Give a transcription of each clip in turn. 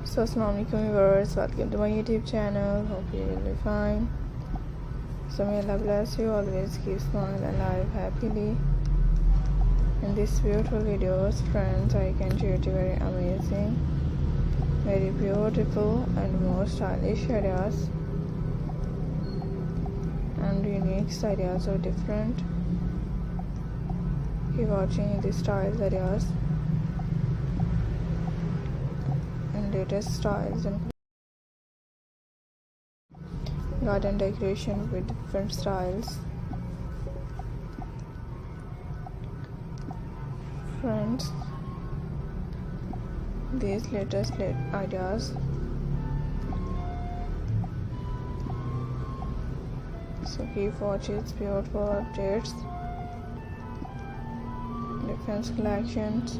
So assalamualaikum viewers, welcome to my YouTube channel. Hope you will be fine. So may Allah bless you, always keep smiling and live happily. In this beautiful videos, friends, I can share you very amazing, very beautiful and more stylish ideas and unique ideas are different. Keep watching these styles ideas and latest styles and garden decoration with different styles. Friends, these latest ideas. So keep watching its beautiful updates, different collections.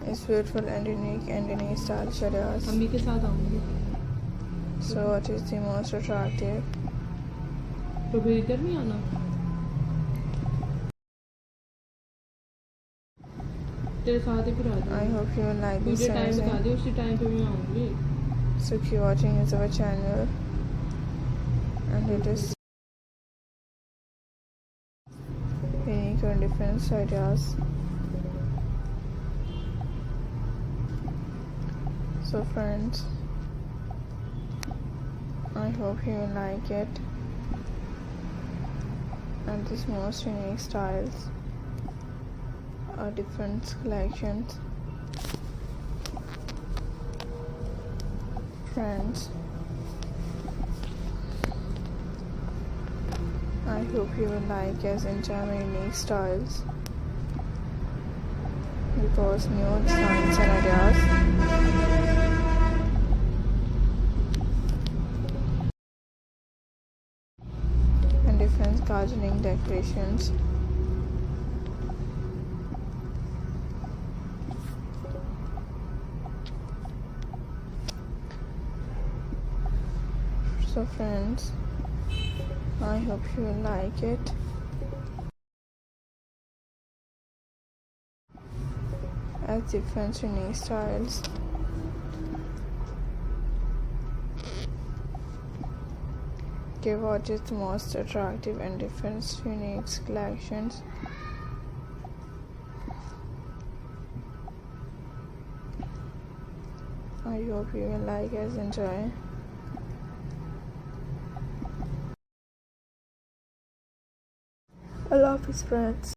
It's beautiful and unique style ideas. So what is the most attractive? तो फिर इधर नहीं आना तेरे साथ ही फिर आ जाऊँ I hope you will like this मुझे टाइम बता channel. दे उसी टाइम पे मैं आऊँगी So keep watching our channel and it is unique and different ideas. So friends, I hope you will like it and these most unique styles are different collections. Friends, I hope you will like as enjoy my unique styles because new designs and ideas and different gardening decorations. So friends, I hope you will like it. As different unique styles. Give what is the most attractive and different unique collections. I hope you will like as enjoy. I love his friends.